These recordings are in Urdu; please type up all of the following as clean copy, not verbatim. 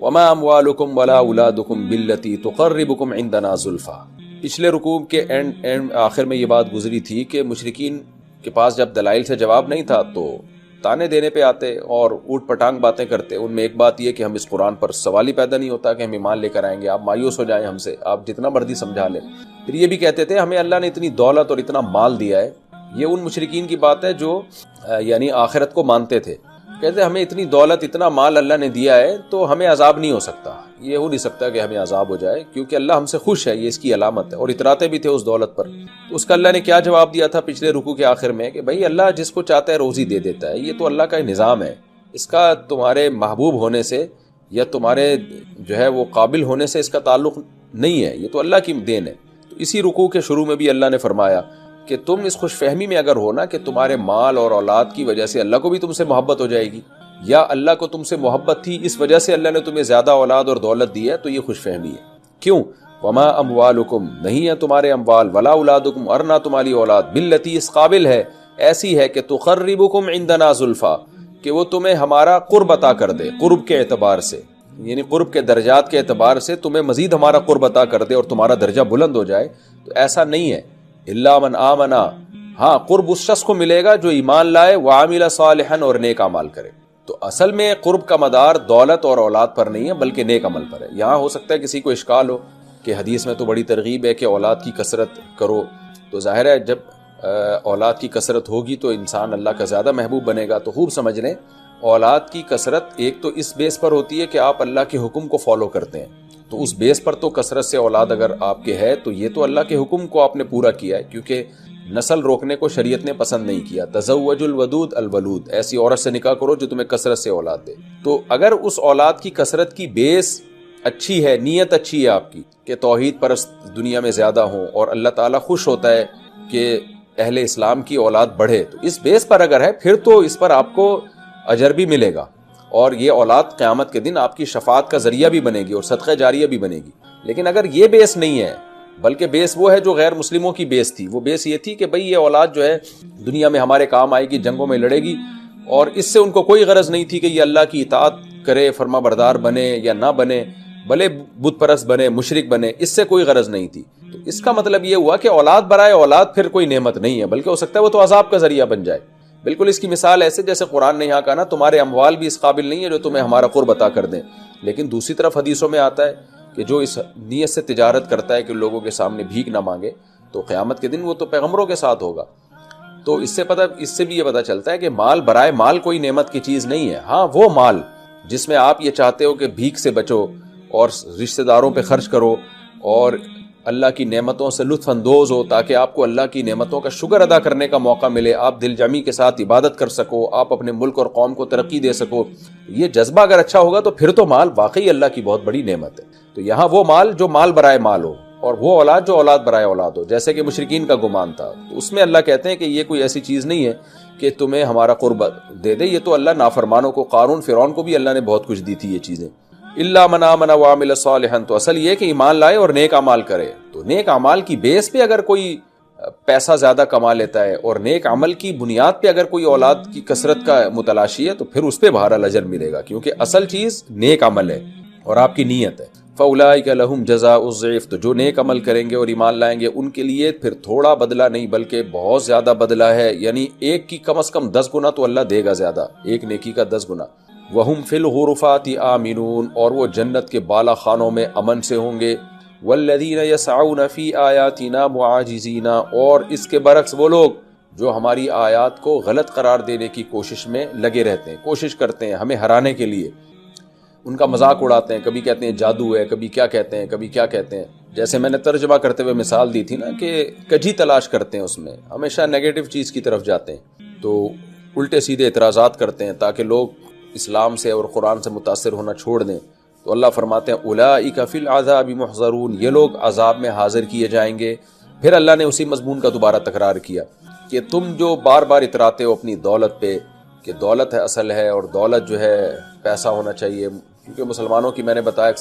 وما اموالکم ولا اولادکم باللتی تقربکم عندنا زلفا. پچھلے رکوع کے آخر میں یہ بات گزری تھی کہ مشرکین کے پاس جب دلائل سے جواب نہیں تھا تو تانے دینے پہ آتے اور اوٹ پٹانگ باتیں کرتے. ان میں ایک بات یہ کہ ہم اس قرآن پر سوال ہی پیدا نہیں ہوتا کہ ہم ایمان لے کر آئیں گے، آپ مایوس ہو جائیں ہم سے، آپ جتنا مرضی سمجھا لیں. پھر یہ بھی کہتے تھے ہمیں اللہ نے اتنی دولت اور اتنا مال دیا ہے. یہ ان مشرکین کی بات ہے جو یعنی آخرت کو مانتے تھے. کہتے ہمیں اتنی دولت اتنا مال اللہ نے دیا ہے تو ہمیں عذاب نہیں ہو سکتا، یہ ہو نہیں سکتا کہ ہمیں عذاب ہو جائے کیونکہ اللہ ہم سے خوش ہے، یہ اس کی علامت ہے. اور اتراتے بھی تھے اس دولت پر. اس کا اللہ نے کیا جواب دیا تھا پچھلے رکوع کے آخر میں کہ بھائی اللہ جس کو چاہتا ہے روزی دے دیتا ہے، یہ تو اللہ کا نظام ہے، اس کا تمہارے محبوب ہونے سے یا تمہارے جو ہے وہ قابل ہونے سے اس کا تعلق نہیں ہے، یہ تو اللہ کی دین ہے. تو اسی رکوع کے شروع میں بھی اللہ نے فرمایا کہ تم اس خوش فہمی میں اگر ہو نا کہ تمہارے مال اور اولاد کی وجہ سے اللہ کو بھی تم سے محبت ہو جائے گی، یا اللہ کو تم سے محبت تھی اس وجہ سے اللہ نے تمہیں زیادہ اولاد اور دولت دی ہے، تو یہ خوش فہمی ہے. کیوں؟ وما اموالکم، نہیں ہے تمہارے اموال، ولا اولادکم، اور نہ تمہاری اولاد، باللتی، اس قابل ہے، ایسی ہے کہ تقربکم عندنا زلفا، کہ وہ تمہیں ہمارا قرب عطا کر دے، قرب کے اعتبار سے، یعنی قرب کے درجات کے اعتبار سے تمہیں مزید ہمارا قرب عطا کر دے اور تمہارا درجہ بلند ہو جائے. تو ایسا نہیں ہے. الا من آمنا، ہاں قرب اس شخص کو ملے گا جو ایمان لائے، وعمل صالحا، اور نیک اعمال کرے. تو اصل میں قرب کا مدار دولت اور اولاد پر نہیں ہے بلکہ نیک عمل پر ہے. یہاں ہو سکتا ہے کسی کو اشکال ہو کہ حدیث میں تو بڑی ترغیب ہے کہ اولاد کی کثرت کرو، تو ظاہر ہے جب اولاد کی کثرت ہوگی تو انسان اللہ کا زیادہ محبوب بنے گا. تو خوب سمجھ لیں اولاد کی کثرت ایک تو اس بیس پر ہوتی ہے کہ آپ اللہ کے حکم کو فالو کرتے ہیں، تو اس بیس پر تو کثرت سے اولاد اگر آپ کے ہے تو یہ تو اللہ کے حکم کو آپ نے پورا کیا ہے، کیونکہ نسل روکنے کو شریعت نے پسند نہیں کیا. تزوج الودود الولود، ایسی عورت سے نکاح کرو جو تمہیں کثرت سے اولاد دے. تو اگر اس اولاد کی کثرت کی بیس اچھی ہے، نیت اچھی ہے آپ کی کہ توحید پرست دنیا میں زیادہ ہوں اور اللہ تعالیٰ خوش ہوتا ہے کہ اہل اسلام کی اولاد بڑھے، تو اس بیس پر اگر ہے پھر تو اس پر آپ کو اجر بھی ملے گا، اور یہ اولاد قیامت کے دن آپ کی شفاعت کا ذریعہ بھی بنے گی اور صدقہ جاریہ بھی بنے گی. لیکن اگر یہ بیس نہیں ہے، بلکہ بیس وہ ہے جو غیر مسلموں کی بیس تھی، وہ بیس یہ تھی کہ بھئی یہ اولاد جو ہے دنیا میں ہمارے کام آئے گی، جنگوں میں لڑے گی، اور اس سے ان کو کوئی غرض نہیں تھی کہ یہ اللہ کی اطاعت کرے، فرما بردار بنے یا نہ بنے، بھلے بت پرست بنے، مشرک بنے، اس سے کوئی غرض نہیں تھی. تو اس کا مطلب یہ ہوا کہ اولاد برائے اولاد پھر کوئی نعمت نہیں ہے، بلکہ ہو سکتا ہے وہ تو عذاب کا ذریعہ بن جائے. بالکل اس کی مثال ایسے جیسے قرآن نے یہاں کہا نا تمہارے اموال بھی اس قابل نہیں ہے جو تمہیں ہمارا قرب عطا کر دیں. لیکن دوسری طرف حدیثوں میں آتا ہے کہ جو اس نیت سے تجارت کرتا ہے کہ لوگوں کے سامنے بھیک نہ مانگے، تو قیامت کے دن وہ تو پیغمبروں کے ساتھ ہوگا. تو اس سے بھی یہ پتہ چلتا ہے کہ مال برائے مال کوئی نعمت کی چیز نہیں ہے. ہاں وہ مال جس میں آپ یہ چاہتے ہو کہ بھیک سے بچو اور رشتہ داروں پہ خرچ کرو اور اللہ کی نعمتوں سے لطف اندوز ہو تاکہ آپ کو اللہ کی نعمتوں کا شکر ادا کرنے کا موقع ملے، آپ دل جمی کے ساتھ عبادت کر سکو، آپ اپنے ملک اور قوم کو ترقی دے سکو، یہ جذبہ اگر اچھا ہوگا تو پھر تو مال واقعی اللہ کی بہت بڑی نعمت ہے. تو یہاں وہ مال جو مال برائے مال ہو اور وہ اولاد جو اولاد برائے اولاد ہو، جیسے کہ مشرکین کا گمان تھا. تو اس میں اللہ کہتے ہیں کہ یہ کوئی ایسی چیز نہیں ہے کہ تمہیں ہمارا قرب دے دے، یہ تو اللہ نافرمانوں کو، قارون فرعون کو بھی اللہ نے بہت کچھ دی تھی یہ چیزیں. الا من آمن وعمل صالحا، تو اصل یہ کہ ایمان لائے اور نیک اعمال کرے. تو نیک اعمال کی بیس پہ اگر کوئی پیسہ زیادہ کما لیتا ہے اور نیک عمل کی بنیاد پہ اگر کوئی اولاد کی کثرت کا متلاشی ہے تو پھر اس پہ بہرحال اجر ملے گا، کیونکہ اصل چیز نیک عمل ہے اور آپ کی نیت ہے. فاولئک لہم جزاء الضعف، تو جو نیک عمل کریں گے اور ایمان لائیں گے ان کے لیے پھر تھوڑا بدلہ نہیں بلکہ بہت زیادہ بدلہ ہے. یعنی ایک کی کم از کم 10 گنا تو اللہ دے گا زیادہ، ایک نیکی کا 10 گنا. وَهُمْ فِي الْغُرُفَاتِ آمِنُونَ، اور وہ جنت کے بالا خانوں میں امن سے ہوں گے. وَالَّذِينَ يَسْعَوْنَ فِي آيَاتِنَا مُعَاجِزِينَ، اور اس کے برعکس وہ لوگ جو ہماری آیات کو غلط قرار دینے کی کوشش میں لگے رہتے ہیں، کوشش کرتے ہیں ہمیں ہرانے کے لیے، ان کا مذاق اڑاتے ہیں، کبھی کہتے ہیں جادو ہے، کبھی کیا کہتے ہیں، کبھی کیا کہتے ہیں. جیسے میں نے ترجمہ کرتے ہوئے مثال دی تھی نا کہ کجی تلاش کرتے ہیں، اس میں ہمیشہ نیگیٹو چیز کی طرف جاتے ہیں، تو الٹے سیدھے اعتراضات کرتے ہیں تاکہ لوگ اسلام سے اور قرآن سے متاثر ہونا چھوڑ دیں. تو اللہ فرماتے ہیں اولئک فی العذاب محضرون، یہ لوگ عذاب میں حاضر کیے جائیں گے. پھر اللہ نے اسی مضمون کا دوبارہ تکرار کیا کہ تم جو بار بار اتراتے ہو اپنی دولت پہ کہ دولت ہے اصل ہے اور دولت جو ہے پیسہ ہونا چاہیے، کیونکہ مسلمانوں کی میں نے بتایا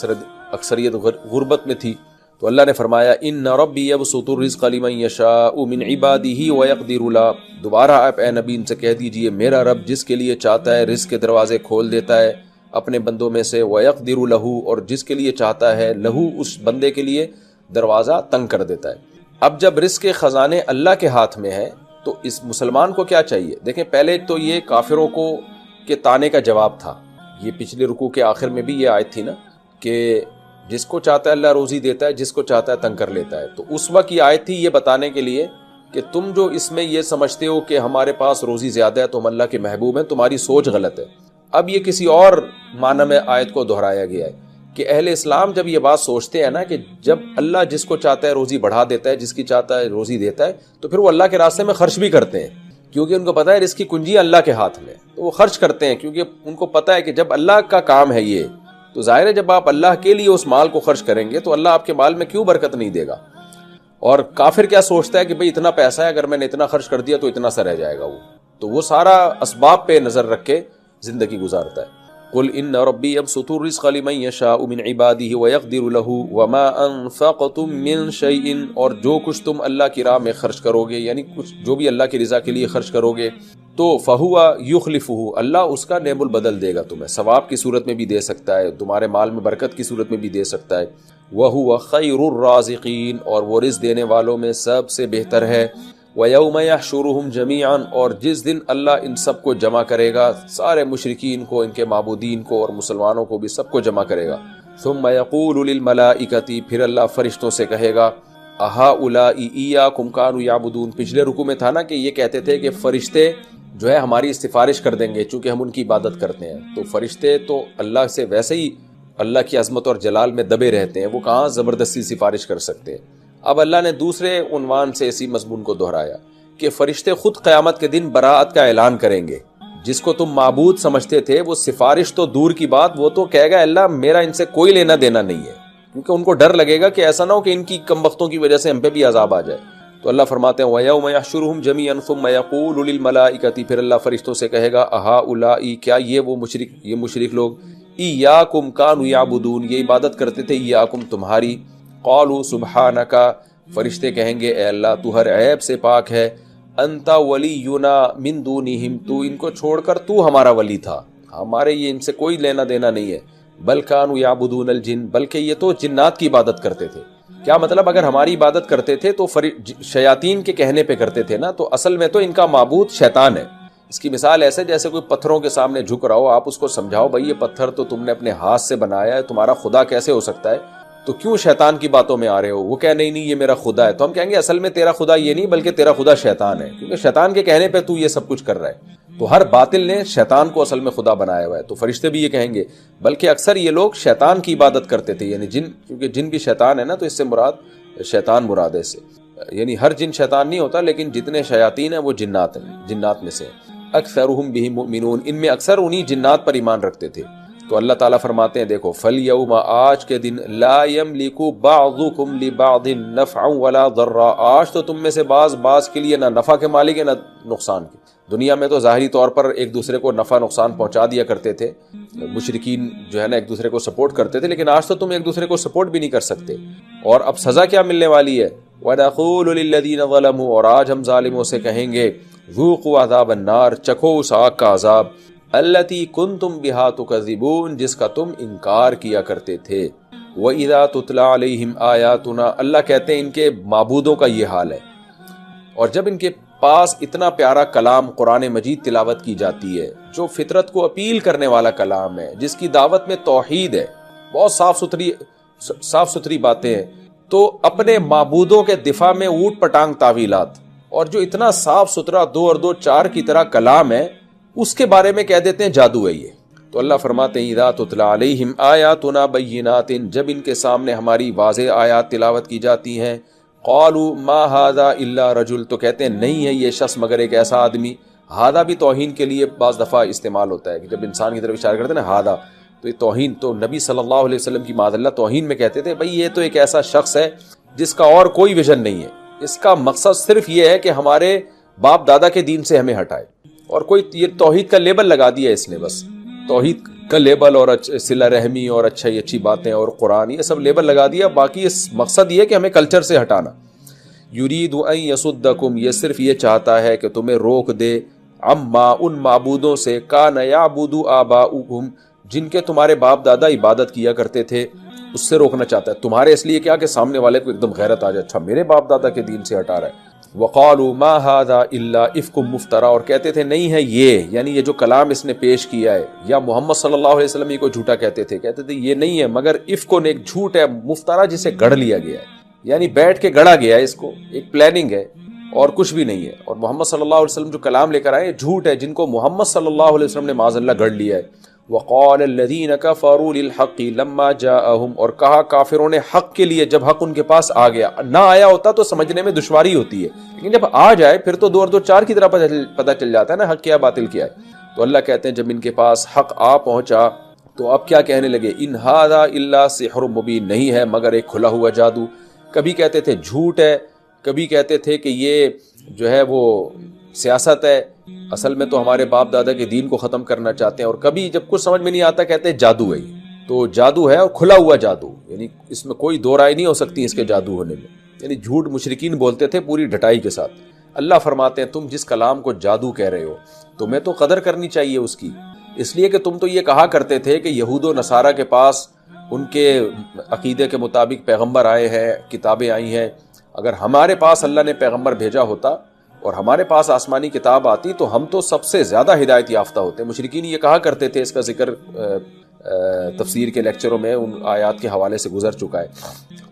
اکثریت غربت میں تھی. تو اللہ نے فرمایا ان ربی یبسط الرزق لمن یشاء من عبادہ ویقدر له، دوبارہ آپ اے نبی ان سے کہہ دیجئے میرا رب جس کے لیے چاہتا ہے رزق کے دروازے کھول دیتا ہے، اپنے بندوں میں سے، وَيَقْدِرُ لَهُ، اور جس کے لیے چاہتا ہے، لہو اس بندے کے لیے دروازہ تنگ کر دیتا ہے۔ اب جب رزق کے خزانے اللہ کے ہاتھ میں ہے تو اس مسلمان کو کیا چاہیے؟ دیکھیں پہلے تو یہ کافروں کو کے تانے کا جواب تھا، یہ پچھلے رکوع کے آخر میں بھی یہ آیت تھی نا کہ جس کو چاہتا ہے اللہ روزی دیتا ہے، جس کو چاہتا ہے تنگ کر لیتا ہے۔ تو اس وقت یہ آیت تھی یہ بتانے کے لیے کہ تم جو اس میں یہ سمجھتے ہو کہ ہمارے پاس روزی زیادہ ہے تو ہم اللہ کے محبوب ہیں، تمہاری سوچ غلط ہے۔ اب یہ کسی اور معنی میں آیت کو دہرایا گیا ہے کہ اہل اسلام جب یہ بات سوچتے ہیں نا کہ جب اللہ جس کو چاہتا ہے روزی بڑھا دیتا ہے، جس کی چاہتا ہے روزی دیتا ہے، تو پھر وہ اللہ کے راستے میں خرچ بھی کرتے ہیں، کیونکہ ان کو پتہ ہے رزق کی کنجی اللہ کے ہاتھ میں، تو وہ خرچ کرتے ہیں کیونکہ ان کو پتہ ہے کہ جب اللہ کا کام ہے یہ، تو ظاہر ہے جب آپ اللہ کے لیے اس مال کو خرچ کریں گے تو اللہ آپ کے مال میں کیوں برکت نہیں دے گا۔ اور کافر کیا سوچتا ہے کہ بھئی اتنا پیسہ ہے، اگر میں نے اتنا خرچ کر دیا تو اتنا سا رہ جائے گا، تو وہ سارا اسباب پہ نظر رکھ کے زندگی گزارتا ہے۔ قل ان ربی یبسط الرزق لمن یشاء من عبادہ ویقدر لہ وما انفقتم من شیء، اور جو کچھ تم اللہ کی راہ میں خرچ کرو گے، یعنی کچھ جو بھی اللہ کی رضا کے لیے خرچ کرو گے، تو فہو یخلفہ، اللہ اس کا نعم البدل دے گا تمہیں، ثواب کی صورت میں بھی دے سکتا ہے، تمہارے مال میں برکت کی صورت میں بھی دے سکتا ہے۔ وَهُوَ خَيْرُ الرَّازِقِينَ، اور وہ رزق دینے والوں میں سب سے بہتر ہے۔ وَيَوْمَ يَحْشُرُهُمْ جَمِيعًا، اور جس دن اللہ ان سب کو جمع کرے گا، سارے مشرکین کو، ان کے معبودین کو اور مسلمانوں کو بھی سب کو جمع کرے گا۔ ثُمَّ يَقُولُ لِلْمَلَائِكَةِ، پھر اللہ فرشتوں سے کہے گا، أَهَؤُلَاءِ إِيَّاكُمْ كَانُوا يَعْبُدُونَ، پچھلے رکوع میں تھا نا کہ یہ کہتے تھے کہ فرشتے جو ہے ہماری سفارش کر دیں گے چونکہ ہم ان کی عبادت کرتے ہیں، تو فرشتے تو اللہ سے ویسے ہی اللہ کی عظمت اور جلال میں دبے رہتے ہیں، وہ کہاں زبردستی سفارش کر سکتے ہیں۔ اب اللہ نے دوسرے عنوان سے اسی مضمون کو دہرایا کہ فرشتے خود قیامت کے دن براءت کا اعلان کریں گے، جس کو تم معبود سمجھتے تھے وہ سفارش تو دور کی بات، وہ تو کہے گا اللہ میرا ان سے کوئی لینا دینا نہیں ہے، کیونکہ ان کو ڈر لگے گا کہ ایسا نہ ہو کہ ان کی کم بختوں کی وجہ سے ہم پہ بھی عذاب آ جائے۔ تو اللہ فرماتے ہیں وَيَوْمَ يَحْشُرُهُمْ جَمِيعًا ثُمَّ يَقُولُ لِلْمَلَائِكَةِ، پھر اللہ فرشتوں سے کہے گا أَهَؤُلَاءِ، کیا یہ مشرک لوگ إِيَّاكُمْ كَانُوا يَعْبُدُونَ، یہ عبادت کرتے تھے إِيَّاكُمْ تمہاری، قَالُوا سُبْحَانَكَ، فرشتے کہیں گے اے اللہ تو ہر عیب سے پاک ہے، أَنْتَ وَلِيُّنَا مِن دُونِهِمْ، تو ان کو چھوڑ کر تو ہمارا ولی تھا، ہمارے یہ ان سے کوئی لینا دینا نہیں ہے، بل كانوا يعبدون الجن، بلکہ یہ تو جنات کی عبادت کرتے تھے۔ کیا مطلب اگر ہماری عبادت کرتے تھے تو شیاطین کے کہنے پہ کرتے تھے نا، تو اصل میں تو ان کا معبود شیطان ہے۔ اس کی مثال ایسے جیسے کوئی پتھروں کے سامنے جھک رہا ہو، آپ اس کو سمجھاؤ بھائی یہ پتھر تو تم نے اپنے ہاتھ سے بنایا ہے، تمہارا خدا کیسے ہو سکتا ہے، تو کیوں شیطان کی باتوں میں آ رہے ہو؟ وہ کہہ نہیں یہ میرا خدا ہے، تو ہم کہیں گے اصل میں تیرا خدا یہ نہیں بلکہ تیرا خدا شیطان ہے، کیونکہ شیطان کے کہنے پہ تو یہ سب کچھ کر رہا ہے۔ تو ہر باطل نے شیطان کو اصل میں خدا بنایا ہوا ہے، تو فرشتے بھی یہ کہیں گے، بلکہ اکثر یہ لوگ شیطان کی عبادت کرتے تھے، یعنی جن، کیونکہ جن بھی شیطان ہے نا، تو اس سے مراد شیطان مراد ہے اس سے، یعنی ہر جن شیطان نہیں ہوتا لیکن جتنے شیاطین ہیں وہ جنات ہیں، جنات میں سے۔ اکثرهم بہ مؤمنون، ان میں اکثر انہی جنات پر ایمان رکھتے تھے۔ تو اللہ تعالیٰ فرماتے ہیں دیکھو فَالْيَوْمَ، آج کے دن، لا يَمْلِكُ بَعْضُكُمْ لِبَعْضٍ نَفْعًا وَلَا ضَرًّا، آج تو تم میں سے بعض کے لیے نہ نفع کے مالک ہے نہ نقصان کے۔ دنیا میں تو ظاہری طور پر ایک دوسرے کو نفع نقصان پہنچا دیا کرتے تھے، مشرکین جو ہے نا ایک دوسرے کو سپورٹ کرتے تھے، لیکن آج تو تم ایک دوسرے کو سپورٹ بھی نہیں کر سکتے۔ اور اب سزا کیا ملنے والی ہے؟ وَنَقُولُ لِلَّذِينَ ظَلَمُوا، اور آج ہم ظالموں سے کہیں گے، ذُوقُوا عَذَابَ النَّارِ، چکھو اس آگ کا عذاب، الَّتِي كُنتُمْ بِهَا تُكَذِّبُونَ، جس کا تم انکار کیا کرتے تھے۔ وَإِذَا تُتْلَىٰ عَلَيْهِمْ آيَاتُنَا، اللہ کہتے ہیں ان کے معبودوں کا یہ حال ہے، اور جب ان کے پاس اتنا پیارا کلام قرآن مجید تلاوت کی جاتی ہے جو فطرت کو اپیل کرنے والا کلام ہے، جس کی دعوت میں توحید ہے، بہت صاف ستھری باتیں ہیں، تو اپنے معبودوں کے دفاع میں اوٹ پٹانگ تعویلات، اور جو اتنا صاف ستھرا 2 اور 2 4 کی طرح کلام ہے اس کے بارے میں کہہ دیتے ہیں جادو ہے یہ۔ تو اللہ فرماتے ہیں اذا تتلی علیہم آیاتنا بینات، جب ان کے سامنے ہماری واضح آیات تلاوت کی جاتی ہیں، قالوا ما هذا الا رجل، تو کہتے ہیں نہیں ہے یہ شخص مگر ایک ایسا آدمی۔ ہادہ بھی توہین کے لیے بعض دفعہ استعمال ہوتا ہے کہ جب انسان کی طرف اشارہ کرتے ہیں نا ہادہ، تو یہ توہین، تو نبی صلی اللہ علیہ وسلم کی معاذ اللہ توہین میں کہتے تھے بھئی یہ تو ایک ایسا شخص ہے جس کا اور کوئی ویژن نہیں ہے، اس کا مقصد صرف یہ ہے کہ ہمارے باپ دادا کے دین سے ہمیں ہٹائے، اور کوئی یہ توحید کا لیبل لگا دیا اس نے، بس توحید کا لیبل اور صلہ رحمی اور اچھی باتیں اور قرآن، یہ سب لیبل لگا دیا، باقی اس مقصد یہ ہے کہ ہمیں کلچر سے ہٹانا۔ یرید ان یصدکم، یہ صرف یہ چاہتا ہے کہ تمہیں روک دے، عما، ان معبودوں سے، کان یعبد آباؤکم، جن کے تمہارے باپ دادا عبادت کیا کرتے تھے اس سے روکنا چاہتا ہے. تمہارے اس لیے کیا کہ سامنے والے کو ایک دم غیرت آ جائے, اچھا میرے باپ دادا کے دین سے ہٹا رہا ہے. وقالوا ما هذا الا افک مفترا, اور کہتے تھے نہیں ہے یہ, یعنی یہ جو کلام اس نے پیش کیا ہے, یا محمد صلی اللہ علیہ وسلم کو جھوٹا کہتے تھے یہ نہیں ہے مگر افکن, ایک جھوٹ ہے, مفترا جسے گڑھ لیا گیا ہے, یعنی بیٹھ کے گڑھا گیا ہے, اس کو ایک پلاننگ ہے اور کچھ بھی نہیں ہے. اور محمد صلی اللہ علیہ وسلم جو کلام لے کر آئے جھوٹ ہے, جن کو محمد صلی اللہ علیہ وسلم نے معاذ اللہ گڑھ لیا ہے. وقال الذين كفروا للحق لما جاءهم, اور کہا کافروں نے حق کے لیے جب حق ان کے پاس آ گیا. نہ آیا ہوتا تو سمجھنے میں دشواری ہوتی ہے, لیکن جب آ جائے پھر تو 2 اور 2 4 کی طرح پتہ چل جاتا ہے نا حق کیا باطل کیا ہے. تو اللہ کہتے ہیں جب ان کے پاس حق آ پہنچا تو اب کیا کہنے لگے, ان ھذا الا سحر مبین, نہیں ہے مگر ایک کھلا ہوا جادو. کبھی کہتے تھے جھوٹ ہے, کبھی کہتے تھے کہ یہ جو ہے وہ سیاست ہے, اصل میں تو ہمارے باپ دادا کے دین کو ختم کرنا چاہتے ہیں, اور کبھی جب کچھ سمجھ میں نہیں آتا کہتے ہیں جادو ہے. تو جادو ہے اور کھلا ہوا جادو, یعنی اس میں کوئی دو رائے نہیں ہو سکتی اس کے جادو ہونے میں. یعنی جھوٹ مشرکین بولتے تھے پوری ڈٹائی کے ساتھ. اللہ فرماتے ہیں تم جس کلام کو جادو کہہ رہے ہو تمہیں تو قدر کرنی چاہیے اس کی, اس لیے کہ تم تو یہ کہا کرتے تھے کہ یہود و نصارہ کے پاس ان کے عقیدے کے مطابق پیغمبر آئے ہیں, کتابیں آئی ہیں. اگر ہمارے پاس اللہ نے پیغمبر بھیجا ہوتا اور ہمارے پاس آسمانی کتاب آتی تو ہم تو سب سے زیادہ ہدایت یافتہ ہوتے. مشرکین یہ کہا کرتے تھے, اس کا ذکر تفسیر کے لیکچروں میں ان آیات کے حوالے سے گزر چکا ہے.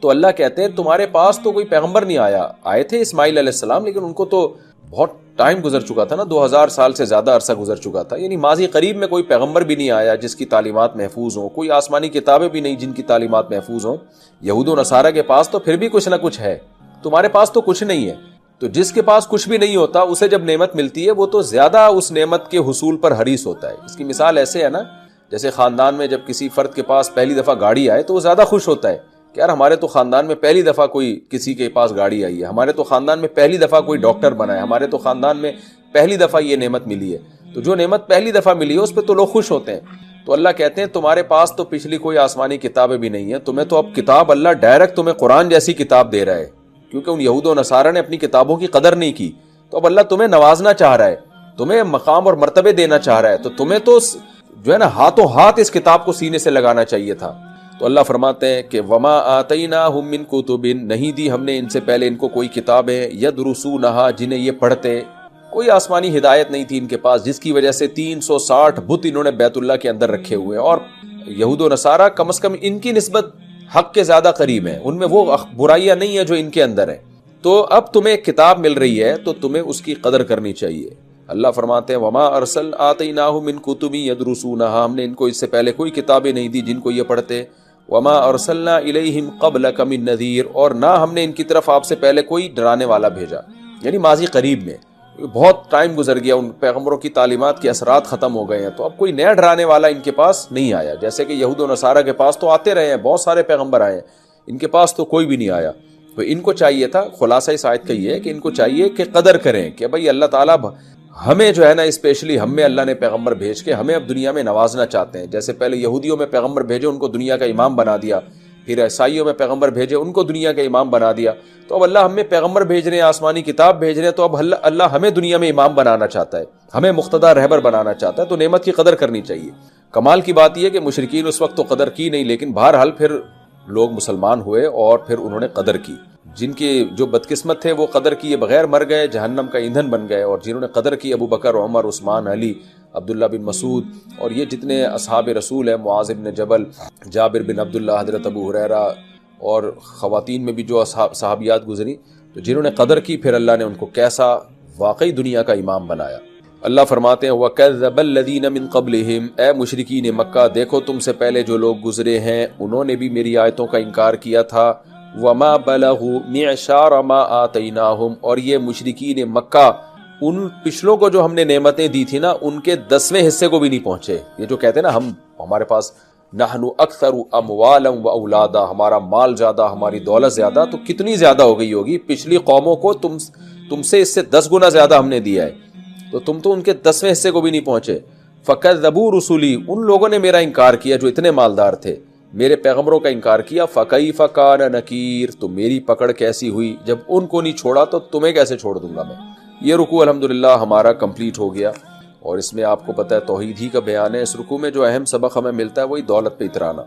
تو اللہ کہتے ہیں تمہارے پاس تو کوئی پیغمبر نہیں آیا, آئے تھے اسماعیل علیہ السلام, لیکن ان کو تو بہت ٹائم گزر چکا تھا نا, 2000 سال سے زیادہ عرصہ گزر چکا تھا. یعنی ماضی قریب میں کوئی پیغمبر بھی نہیں آیا جس کی تعلیمات محفوظ ہوں, کوئی آسمانی کتابیں بھی نہیں جن کی تعلیمات محفوظ ہوں. یہود و نصارہ کے پاس تو پھر بھی کچھ نہ کچھ ہے, تمہارے پاس تو کچھ نہیں ہے. تو جس کے پاس کچھ بھی نہیں ہوتا اسے جب نعمت ملتی ہے وہ تو زیادہ اس نعمت کے حصول پر حریص ہوتا ہے. اس کی مثال ایسے ہے نا, جیسے خاندان میں جب کسی فرد کے پاس پہلی دفعہ گاڑی آئے تو وہ زیادہ خوش ہوتا ہے کہ یار ہمارے تو خاندان میں پہلی دفعہ کوئی کسی کے پاس گاڑی آئی ہے, ہمارے تو خاندان میں پہلی دفعہ کوئی ڈاکٹر بنا ہے, ہمارے تو خاندان میں پہلی دفعہ یہ نعمت ملی ہے. تو جو نعمت پہلی دفعہ ملی ہے اس پہ تو لوگ خوش ہوتے ہیں. تو اللہ کہتے ہیں تمہارے پاس تو پچھلی کوئی آسمانی کتابیں بھی نہیں ہیں, تمہیں تو اب کتاب اللہ ڈائریکٹ تمہیں قرآن جیسی کتاب دے رہا ہے, کیونکہ ان یہود و نصارہ نے اپنی کتابوں کی قدر نہیں کی. تو اب اللہ تمہیں نوازنا چاہ رہا ہے, تمہیں مقام اور مرتبے دینا چاہ رہا ہے, تو تمہیں تو جو ہے نا ہاتھوں ہاتھ اس کتاب کو سینے سے لگانا چاہیے تھا. تو اللہ فرماتے ہیں کہ وما آتیناہم من کتب, نہیں دی ہم نے ان سے پہلے ان کو کوئی کتابیں, یدرسونہا جنہیں یہ پڑھتے. کوئی آسمانی ہدایت نہیں تھی ان کے پاس جس کی وجہ سے 360 بت انہوں نے بیت اللہ کے اندر رکھے ہوئے ہیں. اور یہود و نصارہ کم از کم ان کی نسبت حق کے زیادہ قریب ہیں, ان میں وہ برائیاں نہیں ہیں جو ان کے اندر ہیں. تو اب تمہیں ایک کتاب مل رہی ہے تو تمہیں اس کی قدر کرنی چاہیے. اللہ فرماتے ہیں وما ارسل آتیناہم من کتب یدرسونہا, ہم نے ان کو اس سے پہلے کوئی کتابیں نہیں دی جن کو یہ پڑھتے. وما ارسلنا الیہم قبلک من نذیر, اور نہ ہم نے ان کی طرف آپ سے پہلے کوئی ڈرانے والا بھیجا. یعنی ماضی قریب میں بہت ٹائم گزر گیا, ان پیغمبروں کی تعلیمات کے اثرات ختم ہو گئے ہیں, تو اب کوئی نیا ڈرانے والا ان کے پاس نہیں آیا. جیسے کہ یہود و نصارہ کے پاس تو آتے رہے ہیں, بہت سارے پیغمبر آئے ہیں, ان کے پاس تو کوئی بھی نہیں آیا. تو ان کو چاہیے تھا, خلاصہ اس آیت کا یہ ہے کہ ان کو چاہیے کہ قدر کریں کہ بھائی اللہ تعالیٰ ہمیں جو ہے نا اسپیشلی ہم میں اللہ نے پیغمبر بھیج کے ہمیں اب دنیا میں نوازنا چاہتے ہیں. جیسے پہلے یہودیوں میں پیغمبر بھیجے ان کو دنیا کا امام بنا دیا, پھر عیسائیوں میں پیغمبر بھیجے ان کو دنیا کا امام بنا دیا. تو اب اللہ ہمیں پیغمبر بھیج رہے ہیں, آسمانی کتاب بھیج رہے ہیں, تو اب اللہ ہمیں دنیا میں امام بنانا چاہتا ہے, ہمیں مقتدی رہبر بنانا چاہتا ہے. تو نعمت کی قدر کرنی چاہیے. کمال کی بات یہ ہے کہ مشرکین اس وقت تو قدر کی نہیں, لیکن بہرحال پھر لوگ مسلمان ہوئے اور پھر انہوں نے قدر کی. جن کے جو بدقسمت تھے وہ قدر کیے بغیر مر گئے, جہنم کا ایندھن بن گئے. اور جنہوں نے قدر کی, ابو بکر, عمر, عثمان, علی, عبداللہ بن مسعود, اور یہ جتنے اصحاب رسول ہیں, معاذ بن جبل, جابر بن عبداللہ, حضرت ابو ہریرہ, اور خواتین میں بھی جو صحابیات گزری, تو جنہوں نے قدر کی پھر اللہ نے ان کو کیسا واقعی دنیا کا امام بنایا. اللہ فرماتے ہیں وَكَذَّبَ الَّذِينَ مِن قَبْلِهِمْ, اے مشرکین مکہ دیکھو تم سے پہلے جو لوگ گزرے ہیں انہوں نے بھی میری آیتوں کا انکار کیا تھا. وَمَا بَلَغُوا مِعْشَارَ مَا آتَيْنَاهُمْ, اور یہ مشرکین مکہ ان پچھلوں کو جو ہم نے نعمتیں دی تھی نا ان کے 10ویں حصے کو بھی نہیں پہنچے. یہ جو کہتے ہیں نا ہمارے پاس نحن اکثر اموالا و اولادا, ہمارا مال زیادہ, ہماری دولت زیادہ, تو کتنی زیادہ ہو گئی ہوگی پچھلی قوموں کو, تم سے اس سے 10 گنا زیادہ ہم نے دیا ہے, تو تم تو ان کے 10ویں حصے کو بھی نہیں پہنچے. فَكَذَّبُوا رُسُلِي, ان لوگوں نے میرا انکار کیا جو اتنے مالدار تھے, میرے پیغمبروں کا انکار کیا. فَكَيْفَ كَانَ نَكِيرٌ, تو میری پکڑ کیسی ہوئی, جب ان کو نہیں چھوڑا تو تمہیں کیسے چھوڑ دوں گا میں. یہ رکوع الحمدللہ ہمارا کمپلیٹ ہو گیا. اور اس میں آپ کو پتہ ہے توحید ہی کا بیان ہے. اس رکوع میں جو اہم سبق ہمیں ملتا ہے وہی دولت پہ اترانا.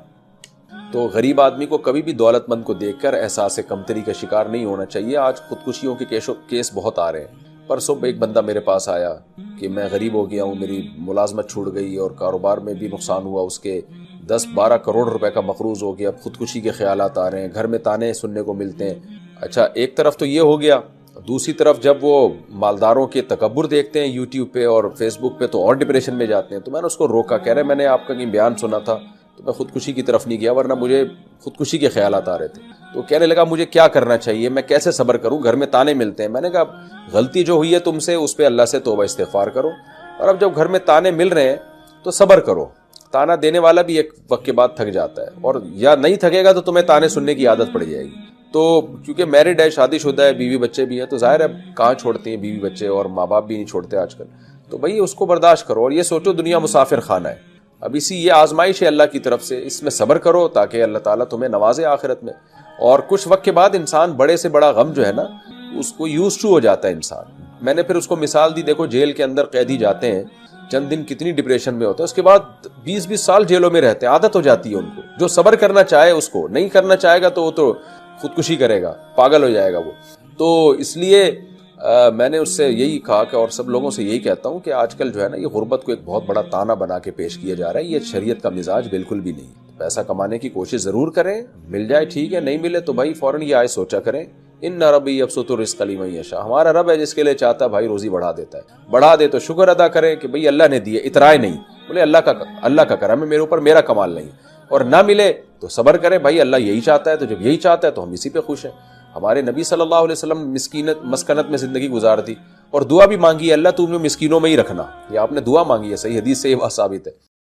تو غریب آدمی کو کبھی بھی دولت مند کو دیکھ کر احساس کمتری کا شکار نہیں ہونا چاہیے. آج خودکشیوں کے کیس بہت آ رہے ہیں. پرسوں ایک بندہ میرے پاس آیا کہ میں غریب ہو گیا ہوں, میری ملازمت چھوٹ گئی اور کاروبار میں بھی نقصان ہوا, اس کے 10-12 کروڑ روپے کا مقروض ہو گیا, اب خودکشی کے خیالات آ رہے ہیں, گھر میں تانے سننے کو ملتے ہیں. اچھا ایک طرف تو یہ ہو گیا, دوسری طرف جب وہ مالداروں کے تکبر دیکھتے ہیں یوٹیوب پہ اور فیس بک پہ تو اور ڈپریشن میں جاتے ہیں. تو میں نے اس کو روکا, کہہ رہے میں نے آپ کا کہیں بیان سنا تھا تو میں خودکشی کی طرف نہیں گیا, ورنہ مجھے خودکشی کے خیالات آ رہے تھے. تو کہنے لگا مجھے کیا کرنا چاہیے, میں کیسے صبر کروں, گھر میں تانے ملتے ہیں. میں نے کہا غلطی جو ہوئی ہے تم سے اس پہ اللہ سے توبہ استغفار کرو, اور اب جب گھر میں تانے مل رہے ہیں تو صبر کرو. تانا دینے والا بھی ایک وقت کے بعد تھک جاتا ہے, اور یا نہیں تھکے گا تو تمہیں تانے سننے کی عادت پڑ جائے گی. تو کیونکہ میرڈ ہے, شادی شدہ ہے, بیوی بچے بھی ہیں, تو ظاہر ہے کہاں چھوڑتی ہیں بیوی بچے, اور ماں باپ بھی نہیں چھوڑتے آج کل. تو بھائی اس کو برداشت کرو, اور یہ سوچو دنیا مسافر خانہ ہے. اب یہ آزمائش ہے اللہ کی طرف سے, اس میں صبر کرو تاکہ اللہ تعالیٰ تمہیں نوازے آخرت میں. اور کچھ وقت کے بعد انسان بڑے سے بڑا غم جو ہے نا اس کو یوز ٹو ہو جاتا ہے انسان. میں نے پھر اس کو مثال دی, دیکھو جیل کے اندر قیدی جاتے ہیں, چند دن کتنی ڈپریشن میں ہوتے ہیں, اس کے بعد 20-20 سال جیلوں میں رہتے ہیں, عادت ہو جاتی ہے ان کو. جو صبر کرنا چاہے اس کو, نہیں کرنا چاہے گا تو وہ تو خودکشی کرے گا, پاگل ہو جائے گا وہ. تو اس لیے میں نے اس سے یہی کہا کہ, اور سب لوگوں سے یہی کہتا ہوں کہ آج کل جو ہے نا یہ غربت کو ایک بہت بڑا تانا بنا کے پیش کیا جا رہا ہے. یہ شریعت کا مزاج بالکل بھی نہیں. پیسہ کمانے کی کوشش ضرور کریں, مل جائے ٹھیک ہے, نہیں ملے تو بھائی فوراً یہ آئے سوچا کریں, ان ربی یبسط الرزق لمن یشاء, ہمارا رب ہے جس کے لیے چاہتا ہے بھائی روزی بڑھا دیتا ہے. بڑھا دے تو شکر ادا کریں کہ بھئی اللہ نے دیے, اترائے نہیں, بولے اللہ کا کرم ہے, میرے اوپر میرا کمال نہیں. اور نہ ملے تو صبر کریں, بھائی اللہ یہی چاہتا ہے, تو جب یہی چاہتا ہے تو ہم اسی پہ خوش ہیں. ہمارے نبی صلی اللہ علیہ وسلم مسکنت میں زندگی گزار دی, اور دعا بھی مانگی, اللہ تم نے مسکینوں میں ہی رکھنا. یہ آپ نے دعا مانگی ہے, صحیح حدیث سے یہ بات ثابت ہے.